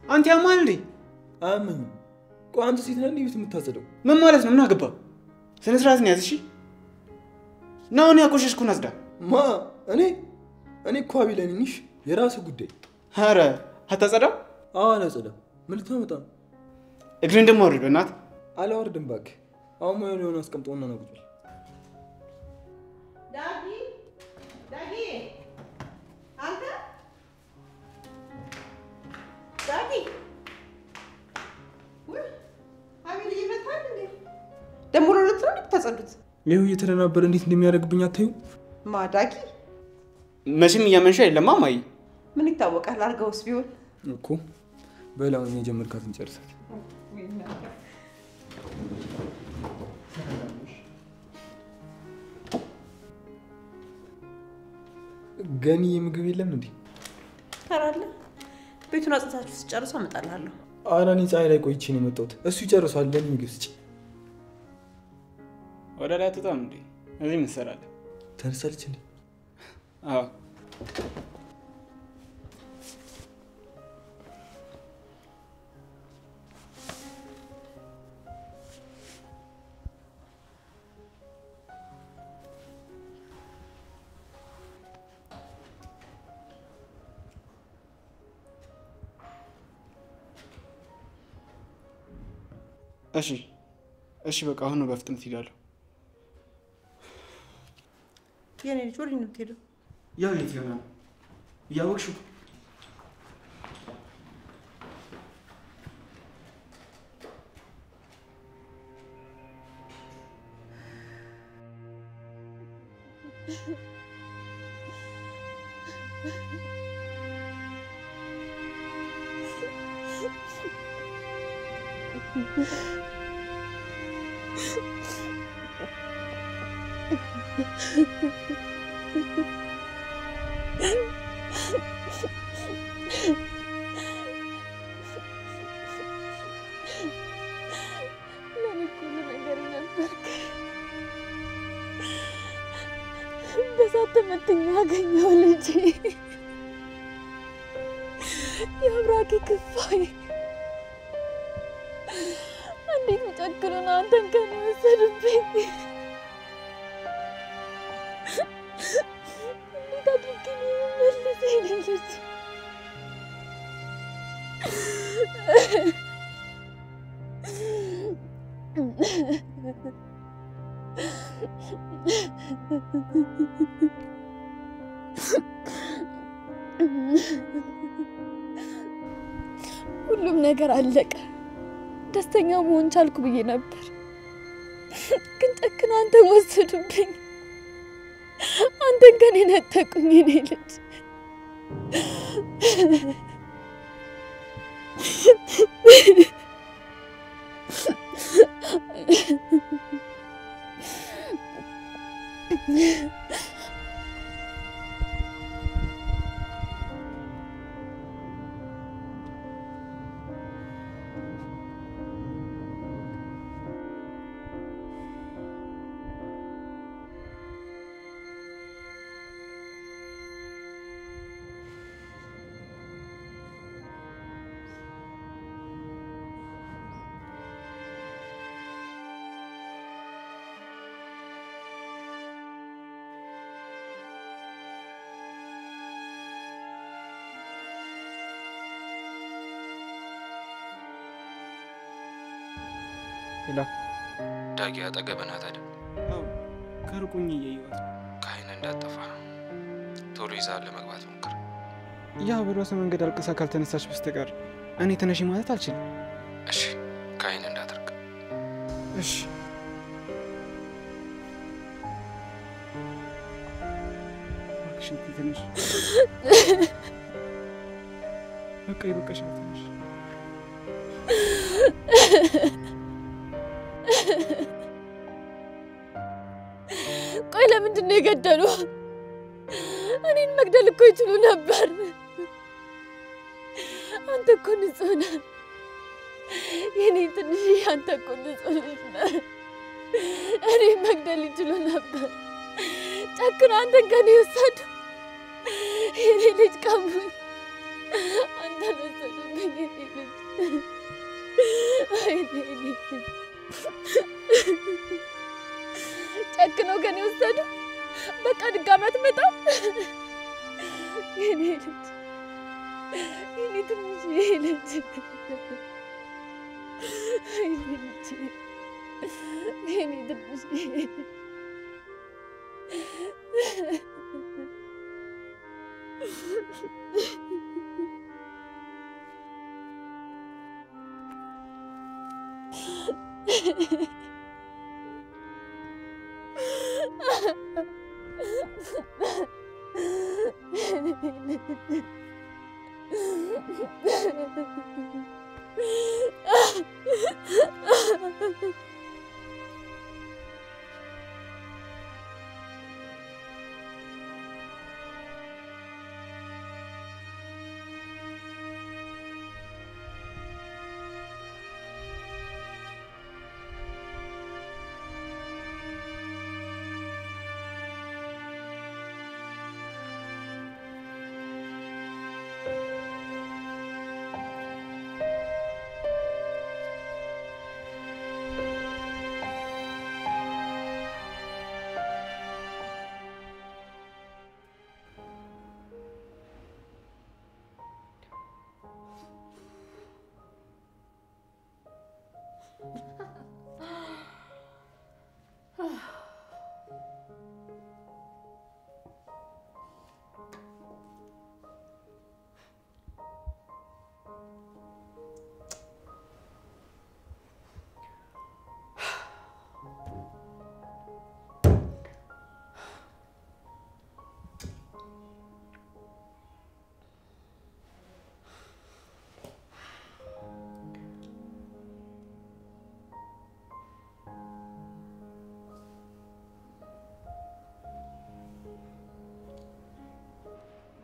አንተ ያማል እንዴ አምን ቋንት ሴት ነን ይብት የምታጸደው ምን ማለት ነው ምን አገባ ስነ ስርዓት ነው ያዝሽ ነው እኔ አቆሸሽኩን አጽዳ ማ እኔ እኮ አቢለኝሽ የራስ ጉዳይ ኧረ አታጸዳው አላጸዳ ምን ልታመጣ እግሬ እንደማወርድ በእናት አላወርድም ባክ አሁን ማን የሆነ አስቀምጦና ነው ጉዳይ ዳጊ አንተ ዳጊ ወይ አቢል ይመጣል እንዴ ደሞ ለለት ነው ተጸዱት ይሄው እየተደናበረ እንዴት እንደሚያደርግብኝ አታዩ ማዳጊ መቼም እያመንሽ አይደለም ማማይ ምን ይታወቃል አርጋውስ ቢሆን እኮ በላውን የጀመርካትን ጨርሳት ገኒ ምግብ የለም እንዴ ታራለ ቤቱን አጽዳታችሁ ሲጨርሱ አመጣልሃለሁ አራኒ ፀሐይ ላይ ቆይቼ ነው የመጣሁት እሱ ይጨርሳል ለኔ ምግብ ስጪ ወደ ላይ አትወጣም እንዴ እዚህ ምን ትሰራለህ ተነሳለች እንዴ አዎ እሺ በቃ አሁን ነው በፍጥነት ሄዳለሁ የኔ ልጅ ወዴት ነው የምትሄደው ያው የት ይሆናል እያወቅሽው በሳተመተኛ አገኘው ልጅ ያብራኪ ክፋይ እንዴት መጨክሩና አንተን ከኔ ወሰዱብኝ እንዴት አድርጌ ነው መልሰኝ ልጅ ሁሉም ነገር አለቀ ደስተኛ መሆን ቻልኩ ብዬ ነበር ግን ጨክና አንተ ወሰዱብኝ አንተን ከኔ ነጠቁኝ እኔ ልጅ ሄላ ዳጊ አጠገብህ ናት አይደል? አዎ ከሩቁኝ እያየኋት ከአይን እንዳጠፋ ቶሎ ይዛል ለመግባት ሞክር ያ በራሷ መንገድ አልቀሳ ካልተነሳች በስተቀር እኔ ተነሺ ማለት አልችልም እሺ ከአይን እንዳትርቅ እሺ አክሽን ትንሽ በቃ ይበቃሽ ትንሽ ቆይ ለምንድን ነው የገደሉ እኔን መግደል እኮ ይችሉ ነበር አንተ እኮ ንጹህ ነህ የኔ ትንሽ አንተ እኮ ንጹህ ነህ እኔን መግደል ይችሉ ነበር ጨክነው አንተን ከኔ ወሰዱ የኔ ልጅ ቀሙኝ አንተ አንተን ወሰዱብኝ ልጅ ጨክነው ከኔ ወሰዱ በቃ ድጋሚ አትመጣም የኔ ልጅ የኔ ትንሽ ልጅ የኔ ትንሽ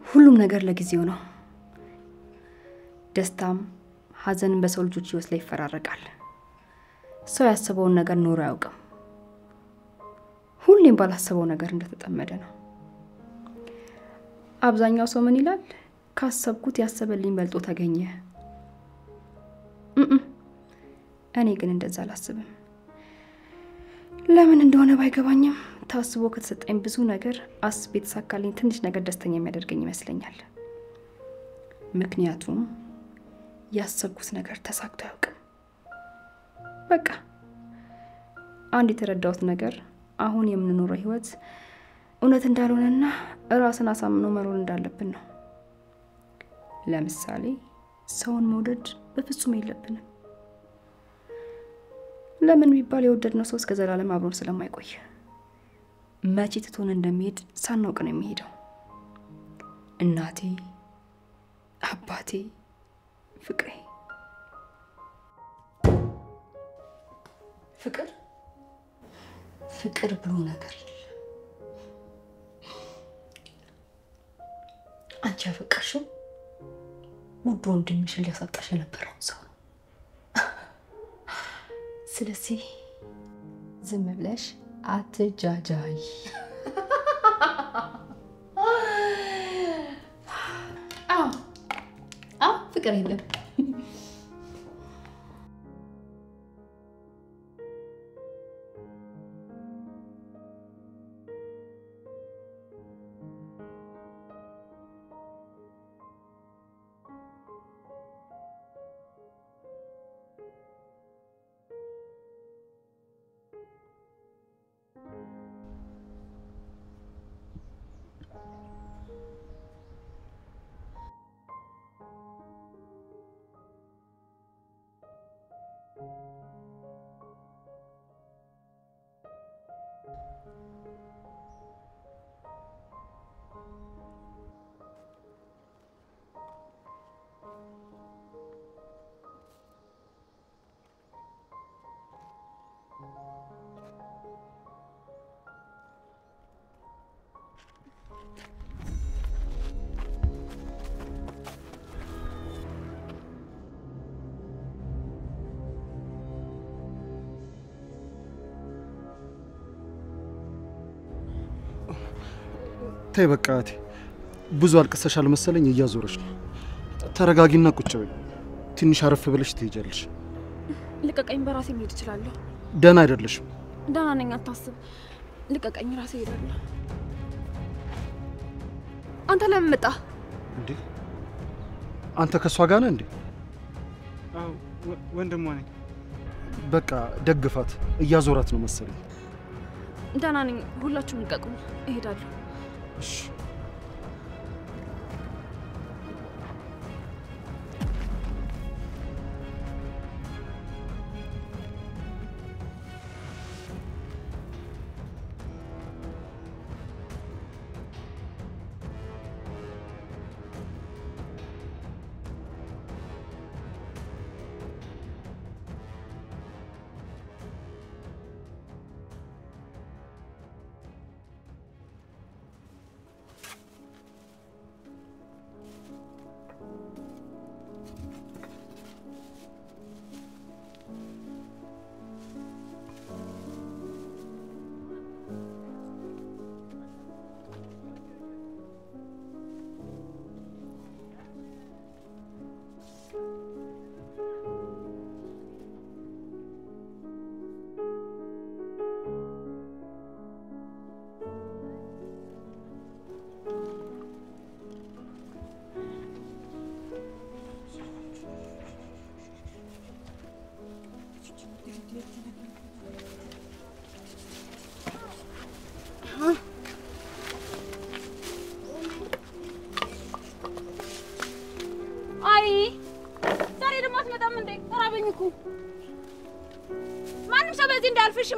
ሁሉም ነገር ለጊዜው ነው ደስታም ሐዘንም በሰው ልጆች ህይወት ላይ ይፈራረቃል ሰው ያሰበውን ነገር ኖሮ ያውቅም ሁሌም ባላሰበው ነገር እንደተጠመደ ነው አብዛኛው ሰው ምን ይላል ካሰብኩት ያሰበልኝ በልጦ ተገኘ እኔ ግን እንደዛ አላስብም ለምን እንደሆነ ባይገባኝም ታስቦ ከተሰጠኝ ብዙ ነገር አስቤ ተሳካልኝ ትንሽ ነገር ደስተኛ የሚያደርገኝ ይመስለኛል ምክንያቱም ያሰብኩት ነገር ተሳክቶ ያውቅም በቃ አንድ የተረዳሁት ነገር አሁን የምንኖረው ህይወት እውነት እንዳልሆነና ራስን አሳምኖ መኖር እንዳለብን ነው ለምሳሌ ሰውን መውደድ በፍጹም የለብንም ለምን ቢባል የወደድነው ሰው እስከ ዘላለም አብሮን ስለማይቆይ መቼ ትቶን እንደሚሄድ ሳናውቅ ነው የሚሄደው እናቴ አባቴ ፍቅሬ ፍቅር ብሎ ነገር አንቺ አፈቀርሽው ውድ ወንድምሽን ሊያሳጣሽ የነበረው ሰው ነው ስለዚህ ዝም ብለሽ አትጃጃይ ፍቅር የለም ተይ በቃ ብዙ አልቀሰሻል መሰለኝ እያዞረሽ ነው ተረጋጊና ቁጭ በይ። ትንሽ አረፍ ብለሽ ትሄጃለሽ። ልቀቀኝ፣ በራሴ መሄድ እችላለሁ። ደህና አይደለሽም። ደህና ነኝ፣ አታስብ። ልቀቀኝ፣ ራሴ እሄዳለሁ። አንተ ለምን መጣ እንዴ? አንተ ከሷ ጋር ነህ እንዴ? አዎ ወንድሟ ነኝ። በቃ ደግፋት፣ እያዞራት ነው መሰለኝ። ደህና ነኝ፣ ሁላችሁም ልቀቁኝ፣ እሄዳለሁ። እሺ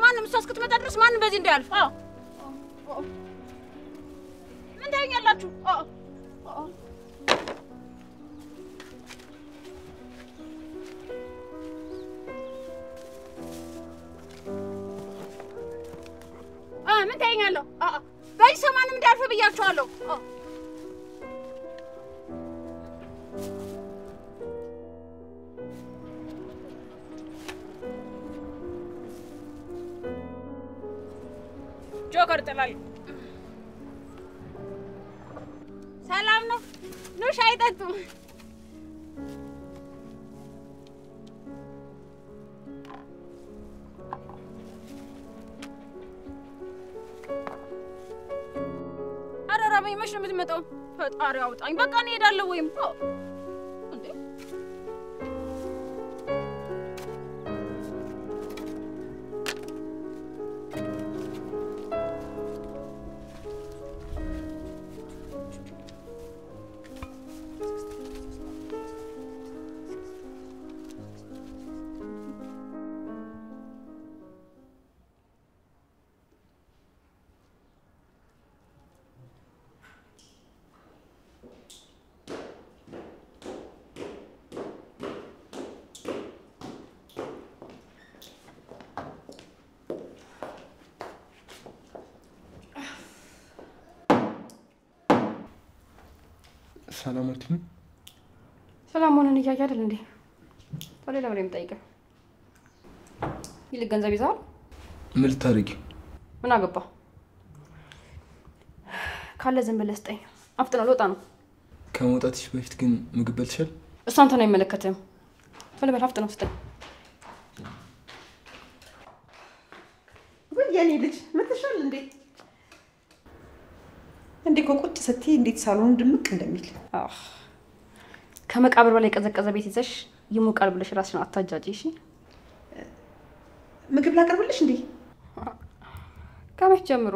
ማንም ሰው እስክትመጣ ድረስ ማንም በዚህ እንዳያልፍ። ምን ታኛላችሁ? ምን ታኛለሁ? በዚህ ሰው ማንም እንዳያልፍ ብያችኋለሁ። ጆከር ጥላል። ሰላም ነው? ኑ ሻይ ጠጡ። ኧረ ራበኝ። መች ነው የምትመጣው? ፈጣሪ አውጣኝ። በቃ እንሄዳለን ወይም እንዴ ሰላም አትይም? ሰላም ሆነን እያየ አይደል እንዴ? ታዲያ ለምን የምጠይቀው? ይልቅ ገንዘብ ይዘሃል? ምን ልታደርጊ? ምን አገባ? ካለ ዝም ብለህ ስጠኝ። አፍጥነው ልወጣ ነው። ከመውጣትሽ በፊት ግን ምግብ በልተሻል? እሱ አንተን አይመለከትም። ቶሎ በል አፍጥነው ስጠኝ። ወይ የኔ ልጅ መተሻል እንዴ? እንዴ ቁጭ ስትይ እንዴት ሳሎን ድምቅ እንደሚል። ከመቃብር በላይ ቀዘቀዘ ቤት ይዘሽ ይሞቃል ብለሽ ራስሽን አታጃጂ። እሺ ምግብ ላቀርብልሽ እንዴ? ከመቼ ጀምሮ?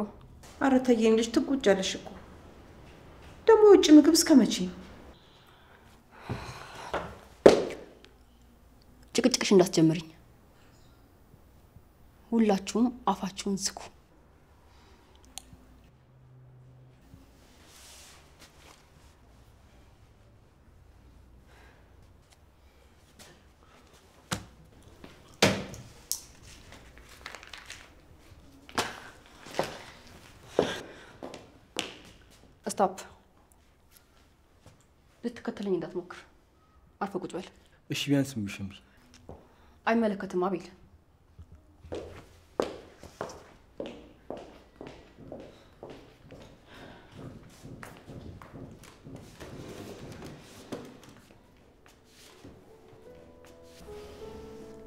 ኧረ ተይ የኔ ልጅ ትጎጃለሽ እኮ። ደግሞ ውጭ ምግብ እስከመቼ? ጭቅጭቅሽ እንዳትጀምሪኝ። ሁላችሁም አፋችሁን ዝጉ። ስቶፕ። ልትከተለኝ እንዳትሞክር። አርፈ ቁጭ በል። እሺ ቢያንስ ምሽም አይመለከትም አቤል።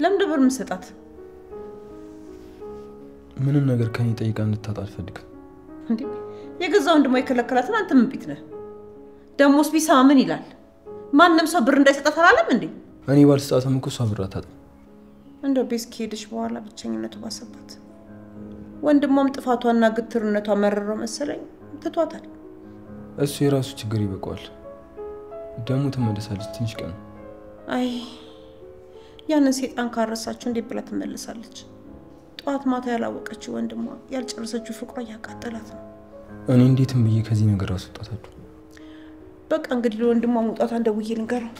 ለምን ደብር መስጣት? ምንም ነገር ከኔ ጠይቃ እንድታጣ አልፈልግም። እንዴ የገዛው እንደሞ ይከለከላትን አንተ ምን ቢት ነህ? ደሞስ ቢሰማ ምን ይላል? ማንንም ሰው ብር እንዳይሰጣት አላለም እንዴ? እኔ ባልሰጣትም እኮ እሷ ብር አታጣም። እንደው ቤት ከሄደች በኋላ ብቸኝነቱ ባሰባት። ወንድሟም ጥፋቷና ግትርነቷ መረረው መሰለኝ ትቷታል። እሱ የራሱ ችግር ይበቃዋል። ደሙ ተመለሳለች ትንሽ ቀን። አይ ያንን ሰይጣን ካረሳችሁ እንዴ ብላ ትመለሳለች። ጧት ማታ ያላወቀችው ወንድሟ ያልጨረሰችው ፍቅሯ ያቃጠላት ነው። እኔ እንዴትም ብዬ ከዚህ ነገር አስወጣታለሁ። በቃ እንግዲህ ለወንድሟ መውጣት እንደውዬ ልንገረው።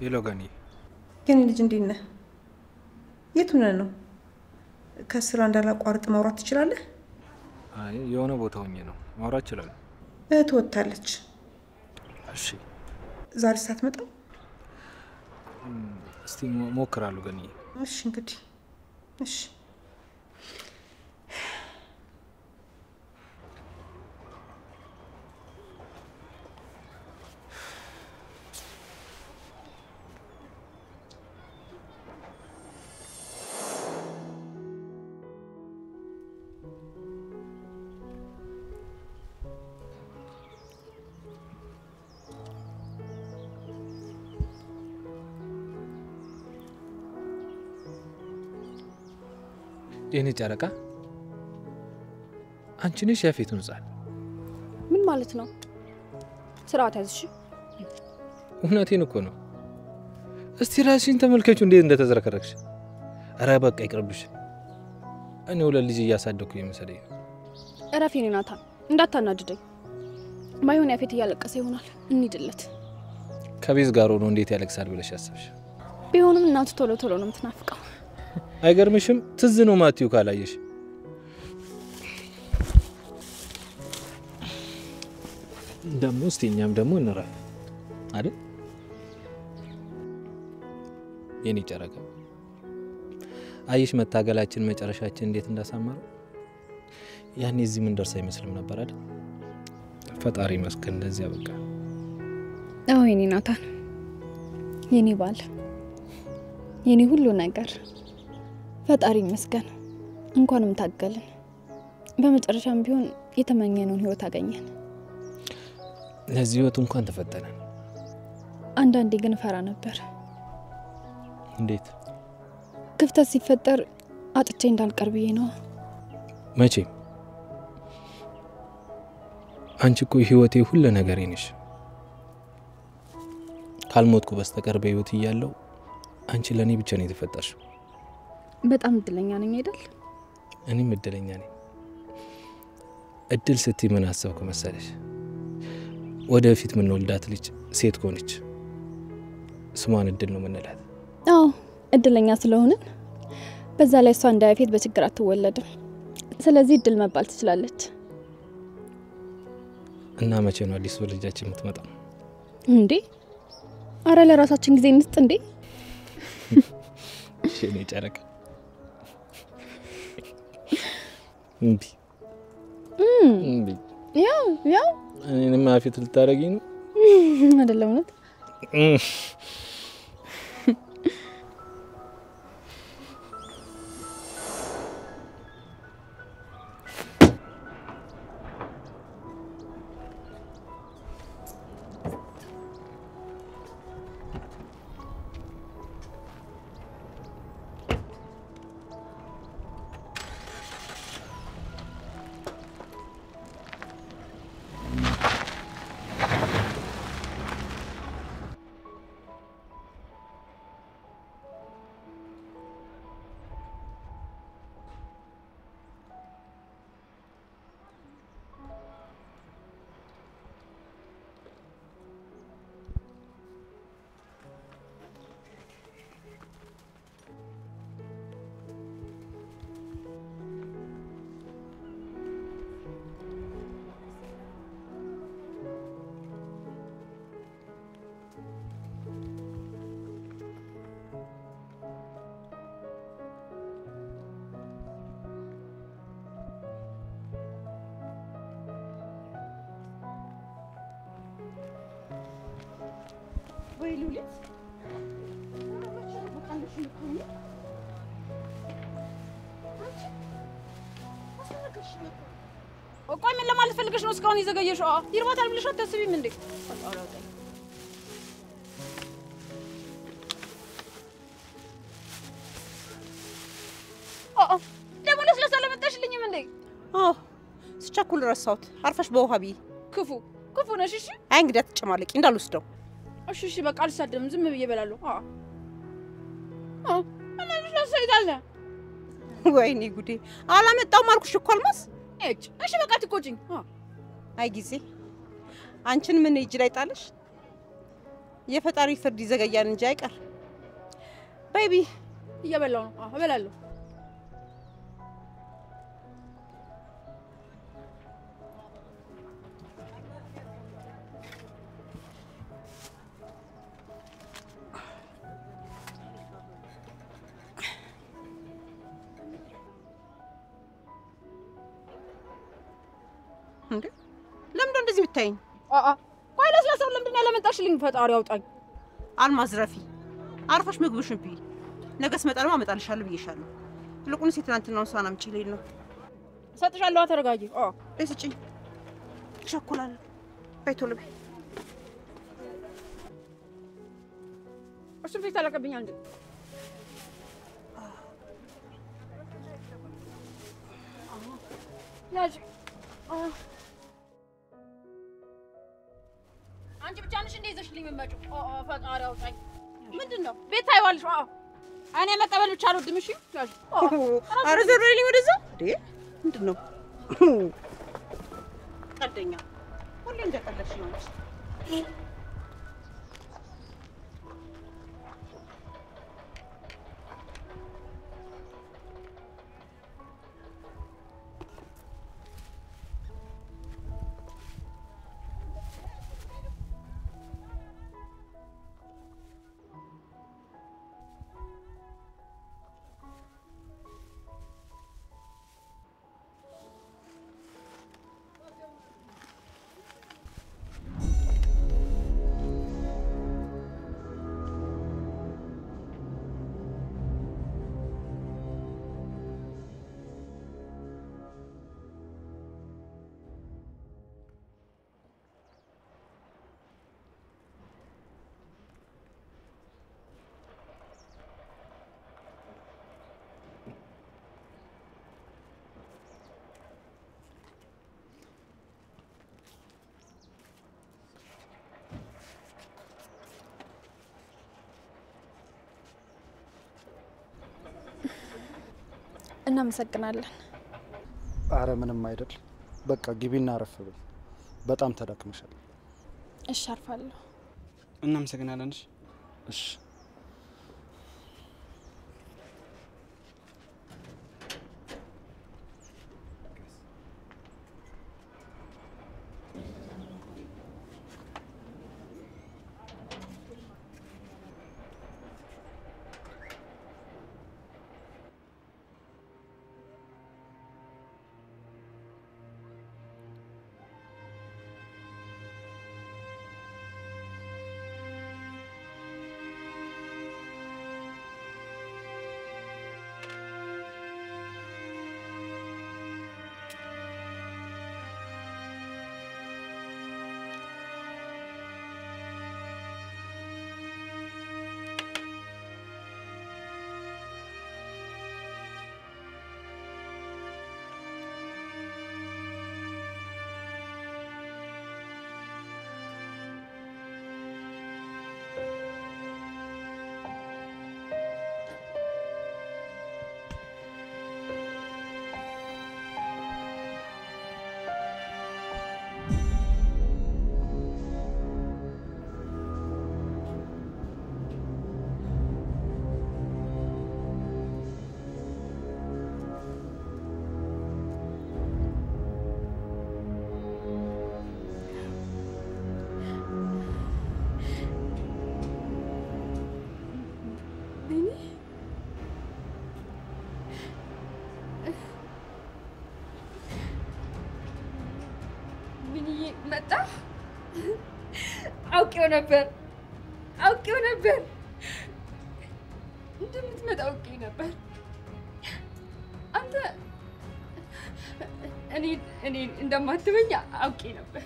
ሄሎ ገኒ። የኔ ልጅ እንዴት ነህ? የት ሆነህ ነው? ከስራ እንዳላቋርጥ ማውራት ትችላለህ? አይ የሆነ ቦታ ሆኜ ነው ማውራት እችላለሁ። እህት ወጣለች። እሺ ዛሬ ሳትመጣ? እስቲ ሞክራለሁ ገኒ። እሺ እንግዲህ እሺ። የኔ ጨረቃ አንቺ ነሽ ያፌቱን ጻል? ምን ማለት ነው? ስርዓት ያዝሽ። እውነቴን እኮ ነው። እስቲ ራስሽን ተመልከቹ እንዴት እንደተዘረከረክሽ። አረ በቃ ይቅርብሽ። እኔ ወለ ልጅ እያሳደኩ የመሰለኝ። እረፍ የኔ ናታን፣ እንዳታናድደኝ። ማይሆን ያፌት እያለቀሰ ይሆናል። እንሂድለት። ከቤዝ ጋር ሆኖ እንዴት ያለቅሳል ብለሽ ያሰብሽ? ቢሆንም እናቱ ቶሎ ቶሎ ነው የምትናፍቀው። አይገርምሽም? ትዝ ነው ማቲው ካላየሽ። ደሞ እስቲኛም ደሞ እንራፍ አይደል? የኔ ጨረቃ አይሽ መታገላችን መጨረሻችን እንዴት እንዳሳመረው። ያኔ እዚህ ምን ደርሳ አይመስልም ነበር አይደል? ፈጣሪ መስከን እንደዚህ በቃ። አዎ የኔ ናታን፣ የኔ ባል፣ የኔ ሁሉ ነገር ፈጣሪ መስገን። እንኳንም ታገልን። በመጨረሻም ቢሆን የተመኘነውን ህይወት አገኘን። ለዚህ ህይወት እንኳን ተፈተነን። አንዳንዴ ግን ፈራ ነበር። እንዴት? ክፍተት ሲፈጠር አጥቼ እንዳልቀር ብዬ ነው። መቼም አንቺ እኮ ህይወቴ ሁሉ ነገሬ ነሽ። ካልሞትኩ በስተቀር በህይወት እያለሁ አንቺ ለኔ ብቻ ነው የተፈጠርሽው። በጣም እድለኛ ነኝ አይደል? እኔም እድለኛ ነኝ። እድል ስትይ ምን አሰብኩ መሰለሽ? ወደፊት ምን ወልዳት ልጅ ሴት ሆነች ስሟን እድል ነው ምንላት። አዎ እድለኛ ስለሆነን በዛ ላይ እሷ እንደ ያፌት በችግር አትወለድም። ስለዚህ እድል መባል ትችላለች። እና መቼ ነው አዲስ ልጃችን የምትመጣው? እንዴ አረ ለራሳችን ጊዜ እንስጥ እንዴ። እኔ ጨረቃ እንዴ ያው እኔማ ፊት ልታረጊ ነው አይደለም ነው? ወይ ሉሊት ቆይ ምን ለማለት ፈልገሽ ነው እስካሁን ይዘገየሽው? ይርባታል ብለሽ አታስቢም እንዴ? ደግሞ ለስለሳ ለመጣሽልኝም እንዴ? አዎ ስቸኩል ረሳሁት። አርፈሽ በውሃ ቢ ክፉ ነሽ። እሺ አይ እንግዲህ አትጨማለቂ እንዳልወስደው። እሺ በቃ አልሳደም፣ ዝም ብዬ እበላለሁ። እና ለስለሳ ይታለ ወይኔ ጉዴ! አላመጣውም አልኩሽ እኮ አልማዝ። እሺ በቃ ትቆጪኝ። አይ ጊዜ አንቺን ምን እጅ ላይ ጣለሽ? የፈጣሪ ፍርድ ይዘገያል እንጂ አይቀር። ቤቢ እየበላው ነው። እበላለሁ። እንዴ ለምን እንደዚህ ብታይኝ? ቆይ ለስላሳው ለምንድን ነው ያለመጣሽልኝ? ፈጣሪ አውጣኝ። አልማዝ ረፊ አርፈሽ ምግብሽን ብይ። ነገ ስመጣ ደግሞ አመጣልሻለሁ ብዬሻለሁ። ልቁንስ የትናንትናውን ሳህን አምጪ ልሂድ ነው። እሰጥሻለሁ። ተረጋጊ። ስጪኝ። እቸኩላለሁ። በይ ቶሎ በይ። እሱን ፊት አለቀብኝ አንዴ። ያዥ አንቺ ብቻ ነሽ እንደ ይዘሽልኝ የምትመጪው? ፈጣሪ አውጣኝ። ምንድነው ቤት ታይዋለሽ? እኔ መቀበል ብቻ አልወድም። እሺ ያዥ። ኧረ ዞር በይልኝ ወደዛ። እንዴ ምንድነው? ቀልደኛ ሁሌ እንደቀለድሽ ነው እንጂ። እናመሰግናለን። አረ ምንም አይደል። በቃ ግቢና አረፍ በይ። በጣም ተዳክመሻል። እሺ አርፋለሁ። እናመሰግናለን። እሺ መጣ አውቄው ነበር አውቄው ነበር እንደምትመጣ አውቄው ነበር አንተ እኔ እንደማትበኛ አውቄ ነበር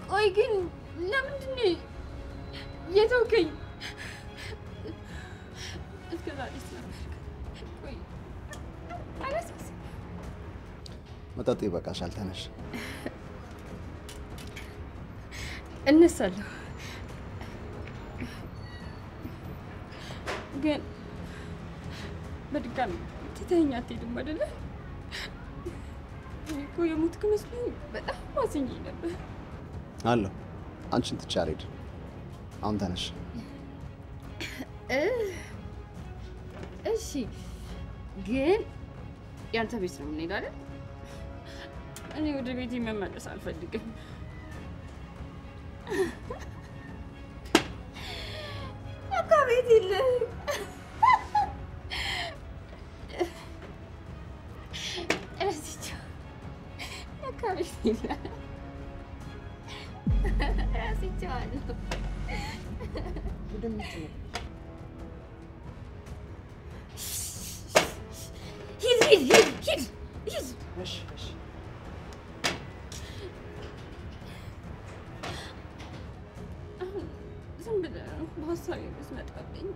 ቆይ ግን ለምንድን ነው የተውከኝ እስከዛሬስ ነበር ቆይ አላስብስ መጠጥ ይበቃሻል ተነሽ እነሳለሁ ግን በድጋሚ ትተኸኝ አትሄድም አይደለ? እኮ የሞትክ መስሎኝ በጣም አዝኜ ነበር አለሁ አንቺን ትቼ አልሄድም አሁን ተነሽ እሺ ግን ያንተ ቤት ነው የምንሄድ አይደል? እኔ ወደ ቤቴ መመለስ አልፈልግም አካ ቤት የለም راسيتشالو هيد ماشي زين بهالصاير بس ما تقبلين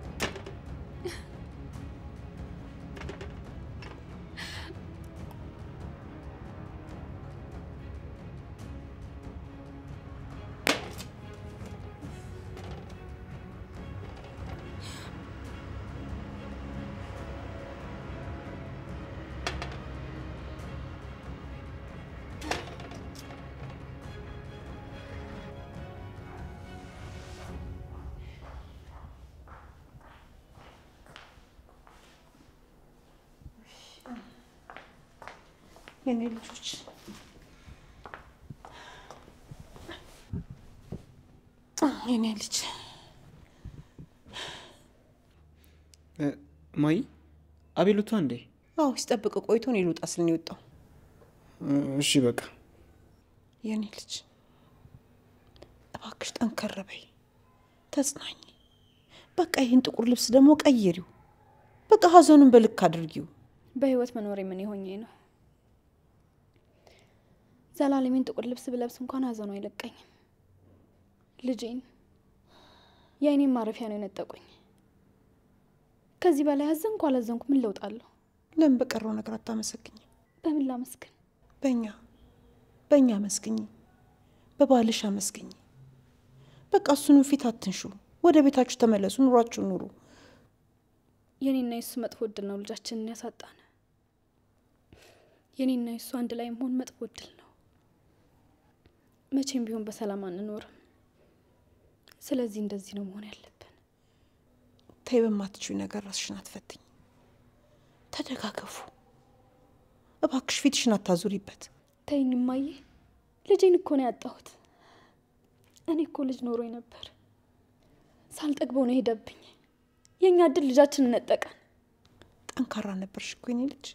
የኔ ልጆች የኔ ልጅ ማይ አቤሉታ እንዴ? አዎ ሲጠብቅ ቆይቶ ነው ይሉጣ ስልን ይወጣው። እሺ በቃ የኔ ልጅ እባክሽ ጠንከር በይ ተጽናኝ። በቃ ይሄን ጥቁር ልብስ ደግሞ ቀይሪው። በቃ ሀዘኑን በልክ አድርጊው። በህይወት መኖር ምን ይሆኜ ነው? ዘላለምን ጥቁር ልብስ ብለብስ እንኳን ሀዘኑ አይለቀኝም። ልጄን የኔን ማረፊያ ነው የነጠቁኝ። ከዚህ በላይ ሀዘንኩ አላዘንኩ ምን ለውጣለሁ? ለምን በቀረው ነገር አታመሰግኝ? በምን ላመስግን? በእኛ መስግኝ፣ በባልሽ አመስግኝ። በቃ እሱን ፊት አትንሹ። ወደ ቤታችሁ ተመለሱ፣ ኑሯችሁ ኑሩ። የኔና የሱ መጥፎ እድል ነው ልጃችንን ያሳጣን። የኔና የሱ አንድ ላይ መሆን መጥፎ እድል ነው። መቼም ቢሆን በሰላም አንኖርም። ስለዚህ እንደዚህ ነው መሆን ያለብን። ተይ በማትችው ነገር ራስሽን አትፈትኝ። ተደጋገፉ። እባክሽ ፊትሽን አታዙሪበት። ተይኝ እማዬ፣ ልጄን እኮ ነው ያጣሁት። እኔ እኮ ልጅ ኖሮኝ ነበር። ሳልጠግበው ነው ሄደብኝ። የኛ እድል ልጃችንን ነጠቀን። ጠንካራ ነበርሽ እኮ የኔ ልጅ።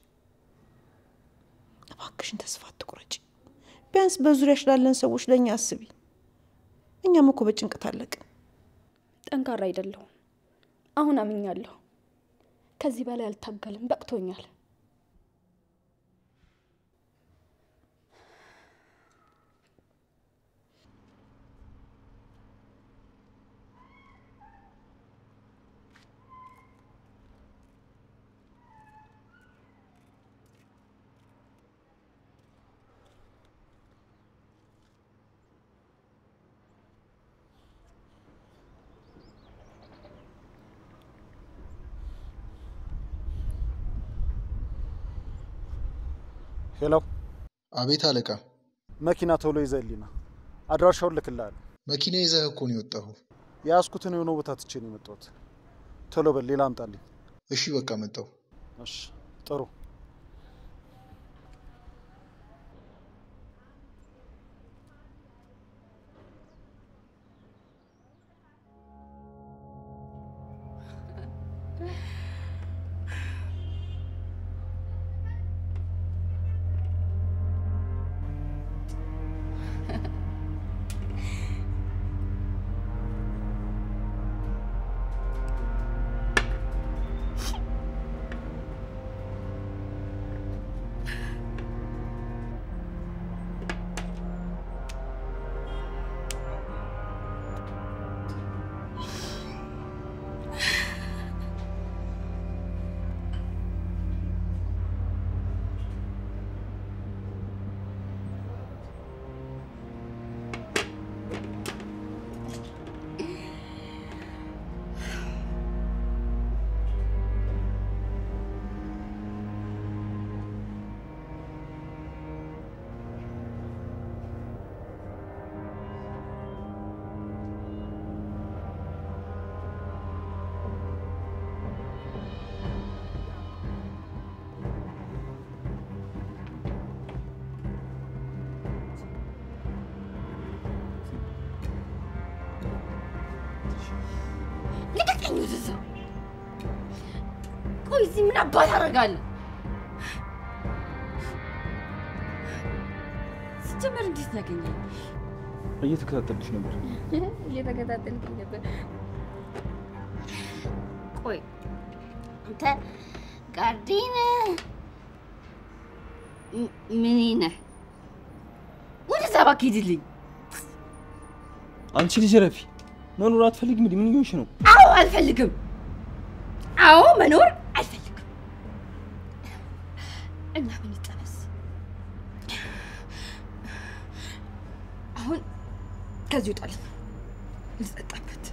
እባክሽን ተስፋ አትቁረጪ። ቢያንስ በዙሪያሽ ላለን ሰዎች ለኛ አስቢ። እኛም እኮ በጭንቀት አለቅን። ጠንካራ አይደለሁም። አሁን አምኛለሁ። ከዚህ በላይ አልታገልም፣ በቅቶኛል። ሄሎ። አቤት አለቃ። መኪና ቶሎ ይዘህልኝና አድራሻውን ልክልሃለሁ። መኪና ይዘህ እኮ ነው የወጣኸው? ያስኩትን የሆነ ቦታ ትቼ ነው የመጣሁት። ቶሎ በል ሌላ አምጣልኝ። እሺ በቃ መጣሁ። እሺ ጥሩ። ቆይ እዚህ ምን አባት አደርጋለሁ? ስትጀምር እንዴት ነገኘኝ? እየተከታተልሽ ነበር። እየተከታተልኩኝ ነበር። ቆይ አንተ ጋርዲን ምን ነህ? ወደዛ እባክህ ሂድልኝ። አንቺ ልጅ ረፊ መኖር አትፈልጊም? ምን እየሆንሽ ነው? አዎ አልፈልግም። አዎ መኖር አልፈልግም። እና ምን ይጠበስ? አሁን ከዚህ ውጣልኝ ልጠጣበት።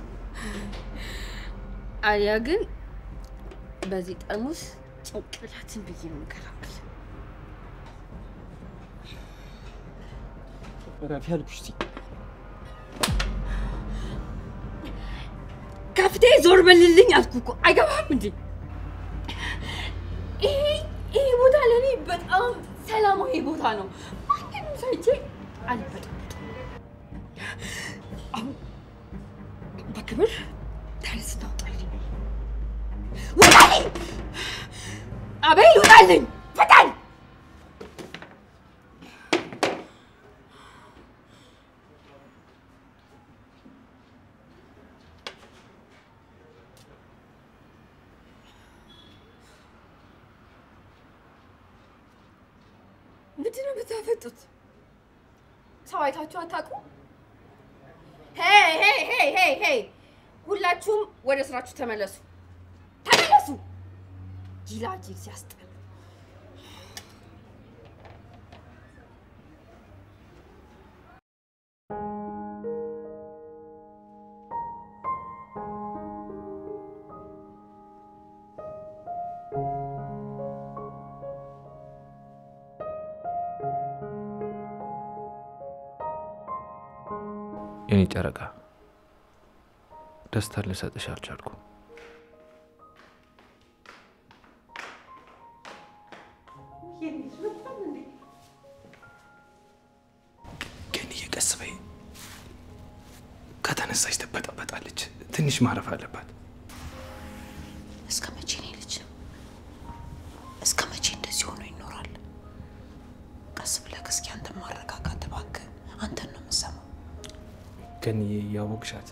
አሊያ ግን በዚህ ጠርሙስ ጭንቅላትን ብዬ ነው የምገላግል። ረፊ አልኩሽ እስቲ ከፍቴ ዞር በልልኝ አልኩህ እኮ። አይገባህም እንዴ? ይሄ ቦታ ለኔ በጣም ሰላማዊ ቦታ ነው። ማንም ሳይቼ አልበጠበጥም። አሁን በክብር ተነስና ውጣልኝ። ውጣልኝ! አቤል ውጣልኝ! ፍጠን! ምንድን ነው የምታፈጡት? ሰው አይታችሁ አታውቁም? ሄይ! ሁላችሁም ወደ ስራችሁ ተመለሱ። ተመለሱ! ጅላጅል ሲያስጠላ። የኔ ጨረቃ ደስታ ልሰጥሽ አልቻልኩም። ግን እየቀስ በይ። ከተነሳች ትበጠበጣለች። ትንሽ ማረፍ አለባት። እስከ መቼ ነው ልጅ? እስከ መቼ እንደዚህ ሆኖ ይኖራል? ቀስ ብለህ እስኪ አንተ ማረጋጋት እባክህ። አንተን ነው የምሰማው። ግን ያወቅሻት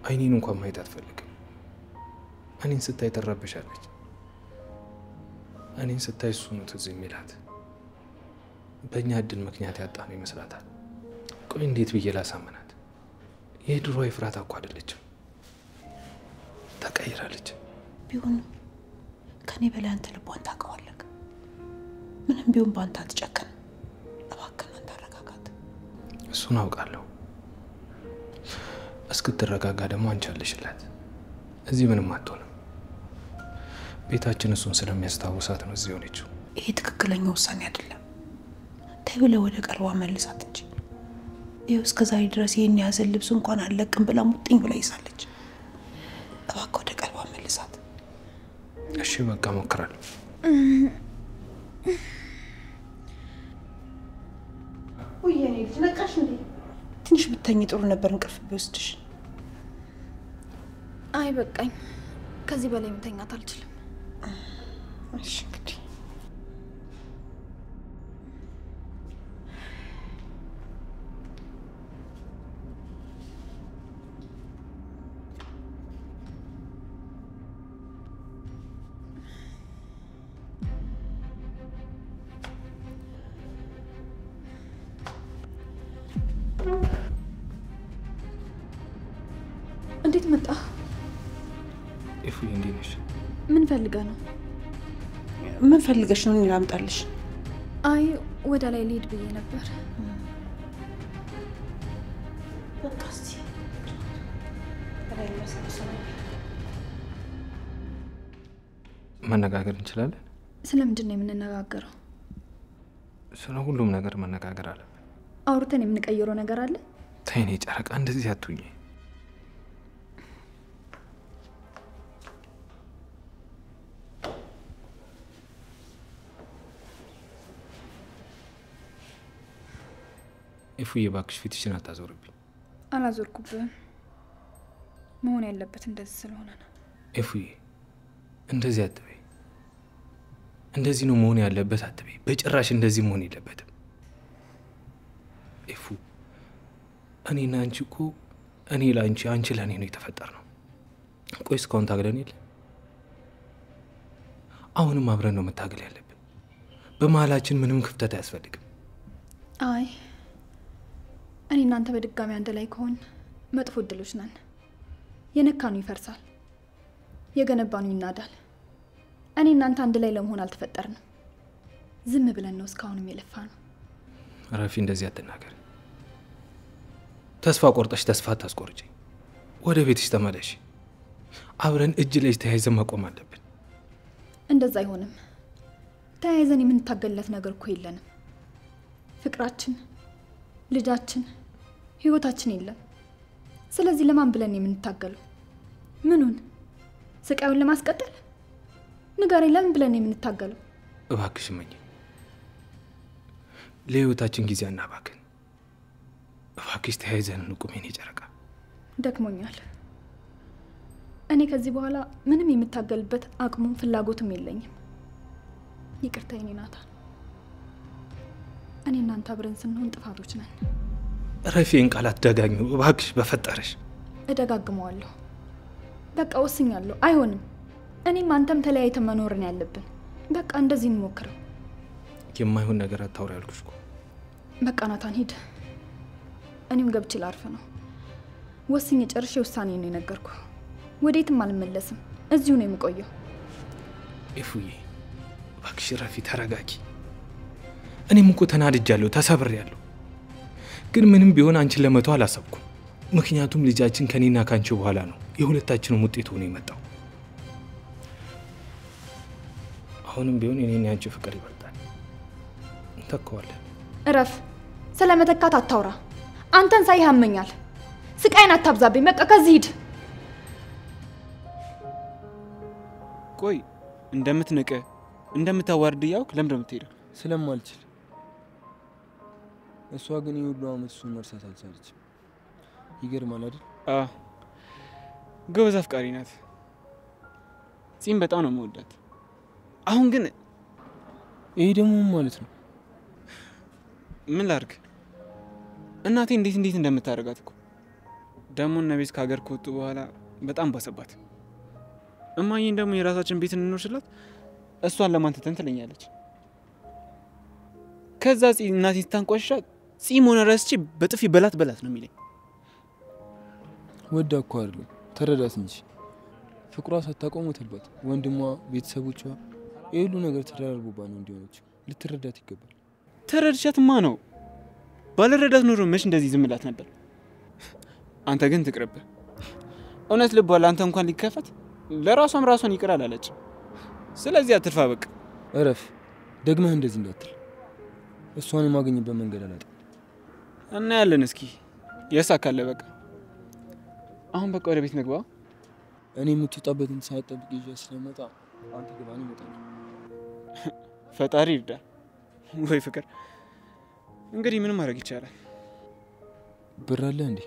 አይኔን እንኳን ማየት አትፈልግም። እኔን ስታይ ትረበሻለች። እኔን ስታይ እሱ ነው ትዝ የሚላት። በእኛ እድል ምክንያት ያጣ ነው ይመስላታል። ቆይ እንዴት ብዬ ላሳምናት? የድሮ ኤፍራታ እኮ አይደለችም፣ ተቀይራለች። ቢሆን ከኔ በላይ አንተ ልቧን ታውቀዋለህ። ምንም ቢሆን በአንተ አትጨክን። እባክህ አንተ አረጋጋት። እሱን አውቃለሁ። እስክትረጋጋ ደግሞ አንቺ አለሽላት። እዚህ ምንም አትሆንም። ቤታችን እሱን ስለሚያስታውሳት ነው እዚህ ሆነችው። ይሄ ትክክለኛ ውሳኔ አይደለም። ተይ ብለህ ወደ ቀልቧ መልሳት እንጂ። ይኸው እስከ ዛሬ ድረስ ይሄን ያዘል ልብስ እንኳን አለቅም ብላ ሙጥኝ ብላ ይሳለች። እባክህ ወደ ቀልቧ መልሳት። እሺ በቃ ሞክራለሁ። ወይ የኔ ልጅ ነቃሽ እንዴ? ትንሽ ብትተኝ ጥሩ ነበር፣ እንቅልፍ ቢወስድሽ። አይ በቃኝ። ከዚህ በላይ መተኛት አልችልም። እሺ እንግዲህ እንዴት መጣ? ኢፉዬ እንዴት ነሽ? ምን ፈልገህ ነው? ምን ፈልገሽ ነው? እኔ ላምጣልሽ? አይ ወደ ላይ ልሄድ ብዬ ነበር። በቃ እስቲ መነጋገር እንችላለን? ስለምንድን ነው የምንነጋገረው? ስለ ሁሉም ነገር መነጋገር አለብን። አውርተን የምንቀይረው ነገር አለ? ተይ እኔ ጨረቃ እንደዚህ አትሁኚ። ኢፉዬ እባክሽ ፊትሽን አታዞርብኝ። አላዞርኩብህም። መሆን ያለበት እንደዚህ ስለሆነ ነው። ኢፉዬ እንደዚህ አትበይ። እንደዚህ ነው መሆን ያለበት አትበይ። በጭራሽ እንደዚህ መሆን የለበትም። ኤፉ እኔና አንቺ እኮ እኔ ለአንቺ አንቺ ለእኔ ነው የተፈጠርነው። ቆይ እስካሁን ታግለን የለ? አሁንም አብረን ነው መታገል ያለብን። በመሀላችን ምንም ክፍተት አያስፈልግም። አይ እኔ እናንተ በድጋሚ አንድ ላይ ከሆን መጥፎ እድሎች ነን። የነካኑ ይፈርሳል፣ የገነባኑ ይናዳል። እኔ እናንተ አንድ ላይ ለመሆን አልተፈጠርንም። ዝም ብለን ነው እስካሁንም የለፋነው። ረፊ እንደዚህ አትናገር። ተስፋ ቆርጠሽ ተስፋ አታስቆርጪ። ወደ ቤትሽ ተመለሽ። አብረን እጅ ለእጅ ተያይዘን መቆም አለብን። እንደዛ አይሆንም። ተያይዘን የምንታገልለት ነገር እኮ የለንም። ፍቅራችን፣ ልጃችን፣ ህይወታችን የለም። ስለዚህ ለማን ብለን የምንታገለው? ምኑን? ስቃዩን ለማስቀጠል? ንገረኝ፣ ለምን ብለን የምንታገለው? እባክሽ እመኝ፣ ለህይወታችን ጊዜ አናባክን። እባክሽ ተያይዘን እንቁም የኔ ጨረቃ። ደክሞኛል። እኔ ከዚህ በኋላ ምንም የምታገልበት አቅሙም ፍላጎትም የለኝም። ይቅርታ የኔ ናታን። እኔ እናንተ አብረን ስንሆን ጥፋቶች ነን። ረፊን ቃላት ደጋግሚው እባክሽ በፈጠረሽ። እደጋግመዋለሁ። በቃ ወስኛለሁ። አይሆንም። እኔም አንተም ተለያይተን መኖርን ያለብን። በቃ እንደዚህ እንሞክረው። የማይሆን ነገር አታውሪ ያልኩሽ እኮ። በቃ ናታን ሂድ። እኔም ገብቼ ላርፍ ነው። ወስኜ ጨርሼ ውሳኔ ነው የነገርኩ። ወዴትም አልመለስም። እዚሁ ነው የምቆየው። ኤፉዬ እባክሽ ረፊ ተረጋጊ። እኔም እኮ ተናድጃለሁ፣ ተሰብሬያለሁ። ግን ምንም ቢሆን አንቺን ለመተው አላሰብኩም። ምክንያቱም ልጃችን ከኔና ካንቺ በኋላ ነው የሁለታችንም ውጤት ሆኖ የመጣው። አሁንም ቢሆን እኔና አንቺ ፍቅር ይበልጣል። እንተካዋለን። እረፍ። ስለመተካት አታውራ። አንተን ሳይህ ያመኛል። ስቃይን አታብዛብኝ። በቃ ከዚህ ሂድ። ቆይ እንደምትንቀ እንደምታዋርድ ያውቅ ለምን እንደምትሄደው? ስለማልችል። እሷ ግን የሁሉ አመት እሱን መርሳት አልቻለችም። ይገርማል አይደል? ጎበዝ አፍቃሪ ናት። ጺም በጣም ነው የምወዳት። አሁን ግን ይሄ ደግሞ ማለት ነው ምን ላድርግ? እናቴ እንዴት እንደምታደርጋት እኮ ደግሞ እነ ቤት ከሀገር ከወጡ በኋላ በጣም ባሰባት። እማዬን ደግሞ የራሳችን ቤት እንኖርሽላት እሷን ለማን ትተን ትለኛለች። ከዛ እናቴ ስታንቋሻ ጺም ሆነ ረስቼ በጥፊ በላት ነው የሚለኝ። ወዳ እኮ አይደለም ተረዳት እንጂ ፍቅሯ ሳታቆም ሞተባት። ወንድሟ፣ ቤተሰቦቿ የሁሉ ነገር ተደራርቦባ ነው እንዲሆነች። ልትረዳት ይገባል። ተረድቻትማ ነው። ባለረዳት ኖሮ መች እንደዚህ ዝም ብላት ነበር። አንተ ግን ትቅርብ። እውነት ልቧ ለአንተ እንኳን ሊከፈት ለራሷም ራሷን ይቅር አላለች። ስለዚህ አትርፋ በቃ። እረፍ። ደግመህ እንደዚህ እንዳትል። እሷን የማገኝበት መንገድ አላጣም። እና ያለን እስኪ የሳካለ በቃ። አሁን በቃ ወደ ቤት ንግባ። እኔ የምትወጣበትን ሰዓት ጠብቄ ይዤ ስለመጣ አንተ ግባን ይመጣል። ፈጣሪ ይርዳ። ወይ ፍቅር። እንግዲህ ምንም ማድረግ ይቻላል። ብር አለ እንዴ?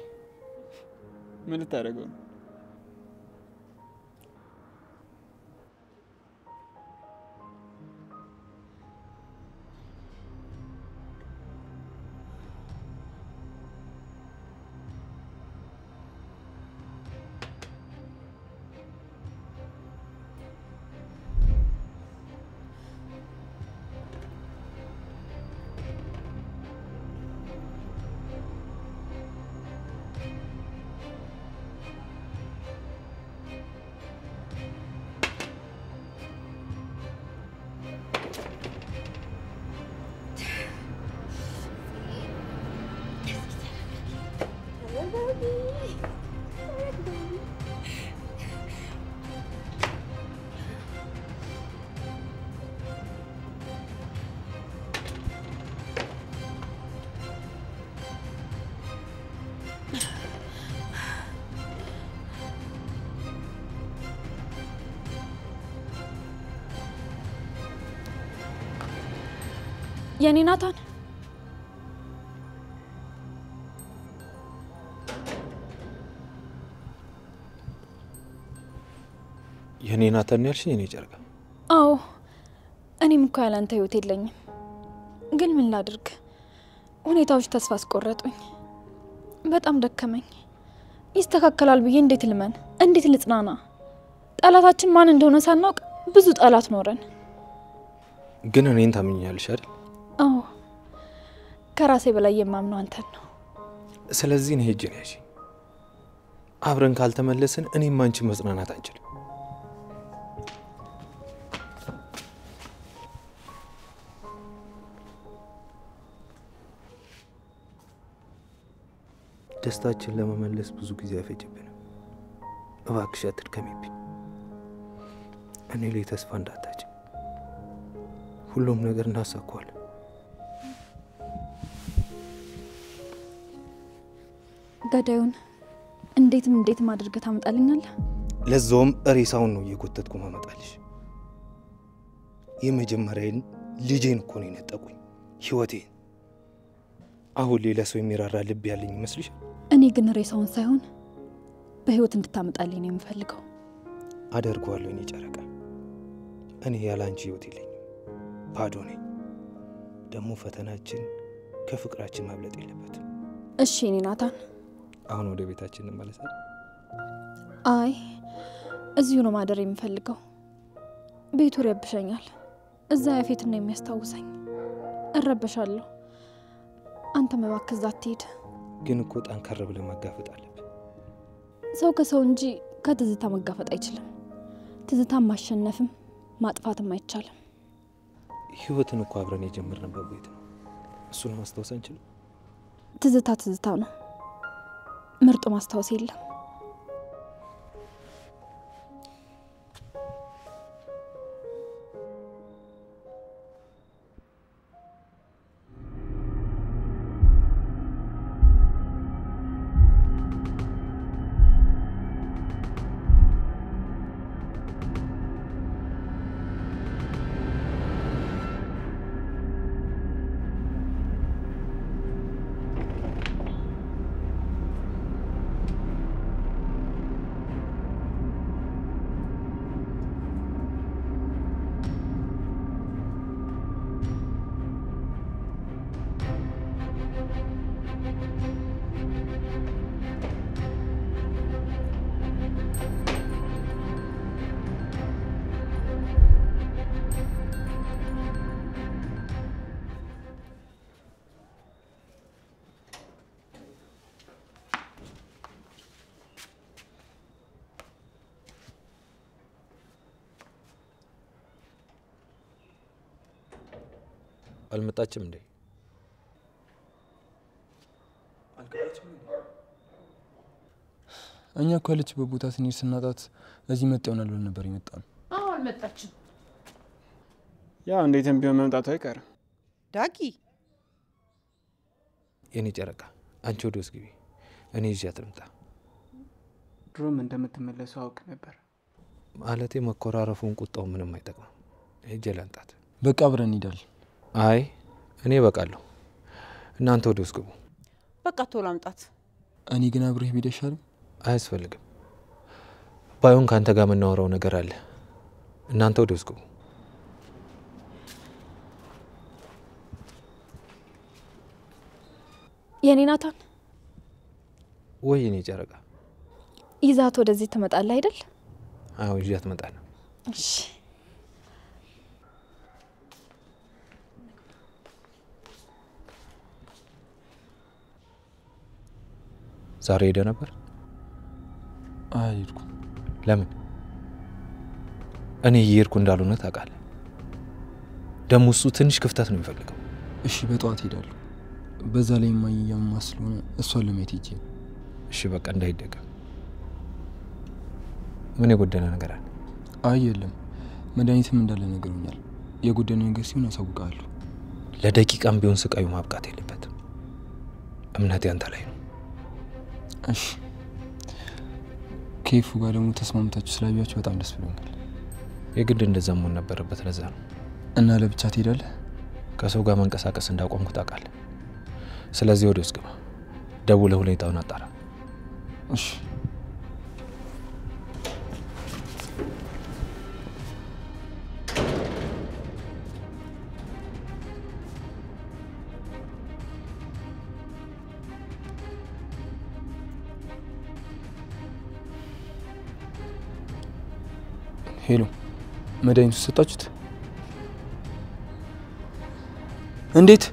ምን ልታደርገው ነው? የኔ ናታን የኔ ናታን ያልሽኝ የኔ ጨርቃ? አዎ እኔም እኮ ያላንተ ህይወት የለኝም። ግን ምን ላድርግ? ሁኔታዎች ተስፋ አስቆረጡኝ። በጣም ደከመኝ። ይስተካከላል ብዬ እንዴት ልመን? እንዴት ልጽናና? ጠላታችን ማን እንደሆነ ሳናውቅ ብዙ ጠላት ኖረን። ግን እኔን ታምኛለሽ አይደል? አዎ፣ ከራሴ በላይ የማምነው አንተን ነው። ስለዚህ ነው ሄጄ ነሽ። አብረን ካልተመለስን እኔም አንቺ መጽናናት አንችልም። ደስታችን ለመመለስ ብዙ ጊዜ አይፈጅብንም። እባክሽ አትድከሚብኝ። እኔ ላይ ተስፋ እንዳታጭ። ሁሉም ነገር እናሳካዋለን። ገዳዩን እንዴትም አድርገህ ታመጣልኛለህ? ለዛውም ሬሳውን ነው እየጎተትኩ ማመጣልሽ። የመጀመሪያዬን ልጄን እኮ ነው የነጠቁኝ፣ ህይወቴን። አሁን ሌላ ሰው የሚራራ ልብ ያለኝ ይመስልሻል? እኔ ግን ሬሳውን ሳይሆን በህይወት እንድታመጣልኝ ነው የምፈልገው። አደርገዋለሁ። እኔ ጨረቃ፣ እኔ ያለ አንቺ ህይወት የለኝም፣ ባዶ ነኝ። ደግሞ ፈተናችን ከፍቅራችን ማብለጥ የለበትም። እሺ እኔ ናታን፣ አሁን ወደ ቤታችን እንመለሳለን። አይ እዚሁ ነው ማደር የምፈልገው። ቤቱ ይረብሸኛል። እዛ ያፌት ነው የሚያስታውሰኝ። እረበሻለሁ። አንተ እባክህ እዛ አትሄድ። ግን እኮ ጠንከር ብለህ መጋፈጥ አለብህ። ሰው ከሰው እንጂ ከትዝታ መጋፈጥ አይችልም። ትዝታን ማሸነፍም ማጥፋትም አይቻልም። ህይወትን እኮ አብረን የጀመርንበት ቤት ነው። እሱን ማስታወስ አንችልም? ትዝታ ነው። ምርጡ ማስታወስ የለም። አልመጣችም እንዴ? እኛ እኮ ያለችበት ቦታ ስንሄድ ስናጣት እዚህ መጣ ይሆናል ብለን ነበር የመጣነው። አዎ አልመጣችም። ያው እንዴትም ቢሆን መምጣቱ አይቀርም። ዳጊ፣ የኔ ጨረቃ፣ አንቺ ወደ ውስጥ ግቢ፣ እኔ ይዣት ልምጣ። ድሮም እንደምትመለሱ አውቅ ነበር። ማለቴ መኮራረፉን ቁጣው ምንም አይጠቅምም። ሄጄ ላንጣት። በቃ አብረን እንሄዳለን። አይ እኔ በቃለሁ። እናንተ ወደ ውስጥ ግቡ። በቃ ቶሎ አምጣት። እኔ ግን አብሬህ ብሄድ አይሻልም? አያስፈልግም። ባይሆን ካንተ ጋር የምናወራው ነገር አለ። እናንተ ወደ ውስጥ ግቡ። የኔ ናታን፣ ወይ የኔ ጨረቃ፣ ይዛት ወደዚህ ትመጣለህ አይደል? አዎ ይዣት እመጣለሁ። እሺ። ዛሬ ሄደ ነበር? አልሄድኩም። ለምን? እኔ እየሄድኩ እንዳልሆነ ታውቃለህ። ደግሞ እሱ ትንሽ ክፍተት ነው የሚፈልገው። እሺ በጠዋት ሄዳለሁ። በዛ ላይ ማያማ ስለሆነ እሷን ለማየት ሄጄ። እሺ በቃ እንዳይደገም። ምን የጎደለ ነገር አለ? አይ የለም፣ መድኃኒትም እንዳለ ነገሩኛል። የጎደለ ነገር ሲሆን አሳውቃለሁ። ለደቂቃም ቢሆን ስቃዩ ማብቃት የለበትም። እምነት ያንተ ላይ ነው። እሺ። ኬፉ ጋር ደግሞ ተስማምታችሁ ስላያችሁ በጣም ደስ ብሎኛል። የግድ እንደዛ መሆን ነበረበት። ለዛ ነው። እና ለብቻ ትሄዳለህ? ከሰው ጋር መንቀሳቀስ እንዳቆምኩ ታውቃለህ። ስለዚህ ወደ ውስጥ ግባ፣ ደውለህ ሁኔታውን አጣራ። እሺ። ሄሎ መድኃኒቱ ሰጣችሁት? እንዴት?